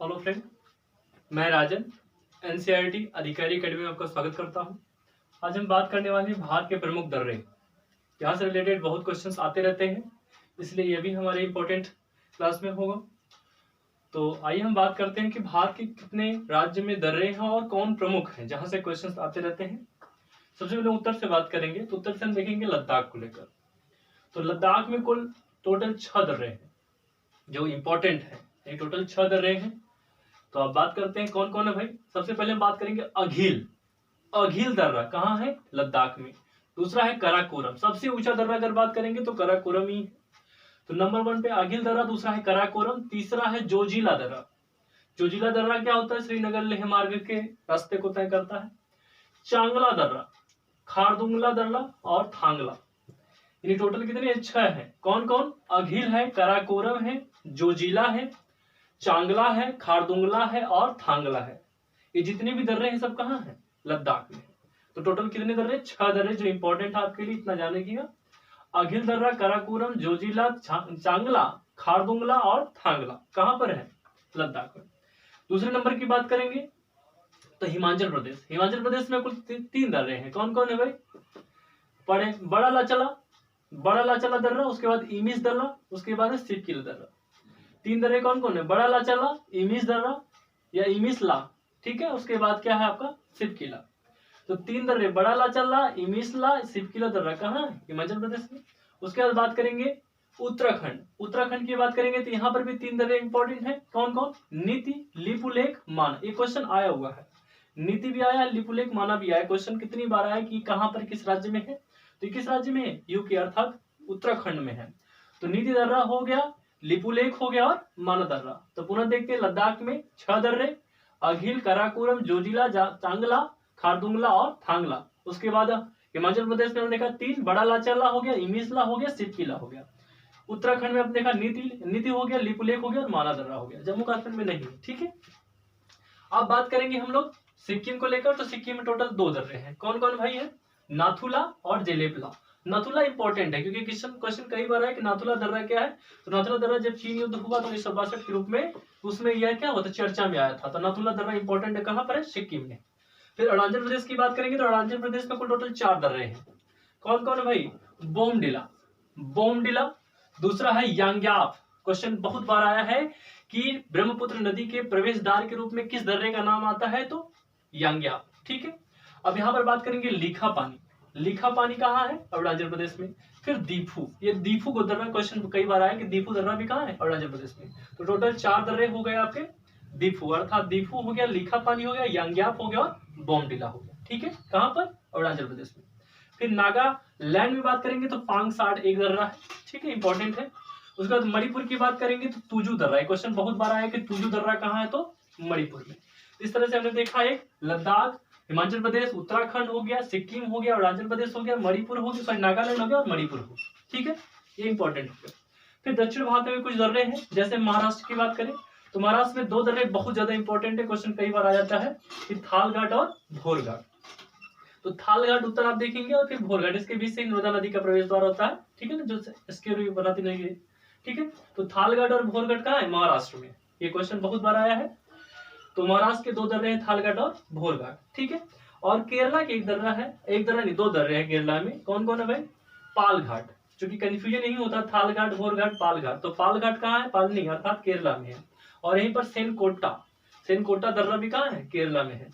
Hello friend, मैं राजन NCERT अधिकारी academy में आपका स्वागत करता हूं। आज हम बात करने वाले हैं भारत के प्रमुख दर्रे। यहाँ से रिलेटेड बहुत क्वेश्चंस आते रहते हैं, इसलिए ये भी हमारे इम्पोर्टेंट क्लास में होगा। तो आइए हम बात करते हैं कि भारत के कितने राज्य में दर्रे हैं और कौन प्रमुख हैं, जहाँ से क्वेश्चंस आते रहते हैं। सबसे पहले उत्तर से बात करेंगे तो उत्तर से हम देखेंगे लद्दाख को लेकर। तो लद्दाख में कुल टोटल 6 दर्रे हैं जो इम्पोर्टेंट है। ये टोटल 6 दर्रे हैं। तो अब बात करते हैं कौन कौन है भाई। सबसे पहले हम बात करेंगे अघिल दर्रा कहाँ है? लद्दाख में। दूसरा है कराकोरम, सबसे ऊंचा दर्रा अगर बात करेंगे तो कराकोरम ही है। तो नंबर 1 पे अघिल दर्रा, दूसरा है कराकोरम, तीसरा है जोजिला दर्रा। जोजिला दर्रा क्या होता है? श्रीनगर लेह मार्ग के रास्ते को तय करता है। चांगला दर्रा, खारदुंगला दर्रा और थांगला। यानी टोटल कितने? 6 है। कौन कौन? अघिल है, कराकोरम है, जोजिला है, चांगला है, खारदुंगला है और थांगला है। ये जितने भी दर्रे हैं सब कहाँ हैं? लद्दाख में। तो टोटल कितने दर्रे? 6 दर्रे जो इंपॉर्टेंट है आपके लिए, इतना जाने की। अघिल दर्रा, कराकोरम, जोजिला, चांगला, खारदुंगला और थांगला कहाँ पर है? लद्दाख में। दूसरे नंबर की बात करेंगे तो हिमाचल प्रदेश। हिमाचल प्रदेश में कुल 3 दर्रे हैं। कौन कौन है भाई? पढ़े, बड़ा लाचला दर्रा, उसके बाद इमिस दर्रा, उसके बाद है सिपकिला दर्रा। 3 दर्रे कौन कौन है? बड़ा लाचला, इमिस दर्रा या इमिसला, ठीक है। उसके बाद क्या है आपका? सिपकिला। तो 3 दर्रे, बड़ा लाचला, इमिसला, सिपकिला दर्रा कहाँ है? हिमाचल प्रदेश में। उसके बाद बात करेंगे उत्तराखंड की बात करेंगे तो यहाँ पर भी 3 दर्रे इंपॉर्टेंट है। कौन कौन? नीति, लिपुलेख, माना। ये क्वेश्चन आया हुआ है, नीति भी आया, लिपुलेख, माना भी आया। क्वेश्चन कितनी बार आया कि कहाँ पर किस राज्य में है? तो किस राज्य में है? यूके अर्थात उत्तराखंड में है। तो नीति दर्रा हो गया, लिपुलेख हो गया और माना दर्रा। तो पुनः देखते हैं लद्दाख में 6 दर्रे, अघिल, कराकोरम, जोजिला, चांगला, खारदुंगला और थांगला। उसके बाद हिमाचल प्रदेश में हमने देखा 3, बड़ा लाचला हो गया, इमिसला हो गया, सिपकिला हो गया। उत्तराखंड में हमने देखा नीति हो गया, लिपुलेख हो गया और माना दर्रा हो गया। जम्मू कश्मीर में नहीं, ठीक है। अब बात करेंगे हम लोग सिक्किम को लेकर। तो सिक्किम में टोटल 2 दर्रे हैं। कौन कौन भाई है? नाथुला और जेलेपला। नाथुला इंपॉर्टेंट है क्योंकि क्वेश्चन कई बार है कि नाथुला दर्रा क्या है। तो नाथुला दर्रा जब चीन युद्ध हुआ तो 1962 के रूप में उसमें यह क्या होता चर्चा में आया था। तो नाथुला दर्रा इंपॉर्टेंट है, कहाँ पर है? सिक्किम में। फिर अरुणाचल प्रदेश की बात करेंगे तो अरुणाचल प्रदेश में कुल टोटल 4 दर्रे हैं। कौन कौन है भाई? बोमडिला, दूसरा है यांग्याप। क्वेश्चन बहुत बार आया है कि ब्रह्मपुत्र नदी के प्रवेश द्वार के रूप में किस दर्रे का नाम आता है? तो यांग्याप, ठीक है। अब यहाँ पर बात करेंगे लिखा पानी कहाँ है? अरुणाचल प्रदेश में। फिर दीफू, ये दीफू को दर्रा, क्वेश्चन कई बार आया कि दीफू दर्रा भी कहाँ है? अरुणाचल प्रदेश में। तो टोटल 4 दर्रे हो गए आपके। दीफू अर्थात दीफू हो गया, लिखा पानी हो गया, यांग्याप हो गया और बोमडिला हो गया, ठीक है। कहाँ पर? अरुणाचल प्रदेश में। फिर नागालैंड में बात करेंगे तो पांगसाट एक दर्रा है, ठीक है, इंपॉर्टेंट है। उसके बाद मणिपुर की बात करेंगे तो तुजू दर्रा। क्वेश्चन बहुत बार आया कि तुजू दर्रा कहाँ है? तो मणिपुर में। इस तरह से हमने देखा एक लद्दाख, हिमाचल प्रदेश, उत्तराखंड हो गया, सिक्किम हो गया, अरुणाचल प्रदेश हो गया, मणिपुर हो गया, नागालैंड हो गया और मणिपुर हो गया, ठीक है। ये इंपॉर्टेंट हो गया। फिर दक्षिण भारत में कुछ दर्रे हैं। जैसे महाराष्ट्र की बात करें तो महाराष्ट्र में 2 दर्रे बहुत ज्यादा इंपॉर्टेंट है। क्वेश्चन कई बार आ जाता है कि थालघाट और भोरघाट। तो थालघाट उत्तर आप देखेंगे और फिर भोरघाट, इसके बीच से नर्मदा नदी का प्रवेश द्वार होता है, ठीक है ना, जो इसके बनाती नहीं है, ठीक है। तो थालघाट और भोरघाट कहाँ है? महाराष्ट्र में। ये क्वेश्चन बहुत बार आया है। तो महाराष्ट्र के 2 दर्रे हैं, थालघाट और भोरघाट, ठीक है। और केरला के 1 दर्रा है, 1 दर्रा नहीं 2 दर्रे हैं केरला में। कौन कौन है भाई? पालघाट, क्योंकि कंफ्यूजन नहीं होता, थालघाट, भोरघाट, पालघाट। तो पालघाट कहाँ है? पालनी अर्थात केरला में है। और यहीं पर सेनकोटा दर्रा भी कहाँ है? केरला में है।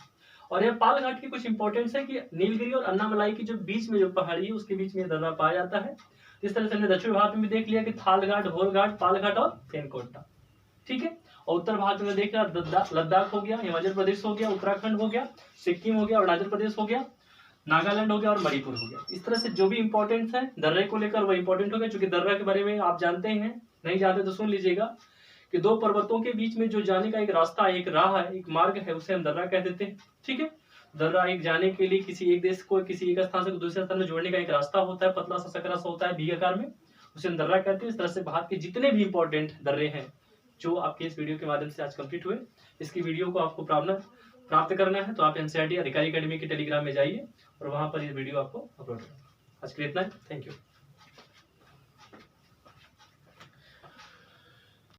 और यह पालघाट की कुछ इंपॉर्टेंस है कि नीलगिरी और अन्नामलाई की जो बीच में जो पहाड़ी है उसके बीच में दर्रा पाया जाता है। इस तरह से हमने दक्षिण भारत में भी देख लिया कि थालघाट, भोरघाट, पालघाट और सेनकोटा, ठीक है। और उत्तर भारत में देखा लद्दाख हो गया, हिमाचल प्रदेश हो गया, उत्तराखंड हो गया, सिक्किम हो गया, अरुणाचल प्रदेश हो गया, नागालैंड हो गया और मणिपुर हो गया। इस तरह से जो भी इंपॉर्टेंट है दर्रे को लेकर वो इंपॉर्टेंट हो गया। चूंकि दर्रा के बारे में आप जानते हैं, नहीं जानते तो सुन लीजिएगा कि 2 पर्वतों के बीच में जो जाने का एक रास्ता, एक राह है, एक मार्ग है, उसे हम दर्रा कह देते हैं, ठीक है। दर्रा एक जाने के लिए किसी एक देश को किसी एक स्थान से दूसरे स्थान में जोड़ने का एक रास्ता होता है, पतला सा सकरा सा होता है भी आकार में, उसे हम दर्रा कहते हैं। इस तरह से भारत के जितने भी इंपॉर्टेंट दर्रे हैं जो आपके इस वीडियो के माध्यम से आज कंप्लीट हुए, इसकी वीडियो को आपको प्राप्त करना है तो आप एनसीईआरटी अधिकारी अकेडमी के टेलीग्राम में जाइए और वहां पर ये वीडियो आपको अपलोड करना है। आज के लिए इतना है, थैंक यू।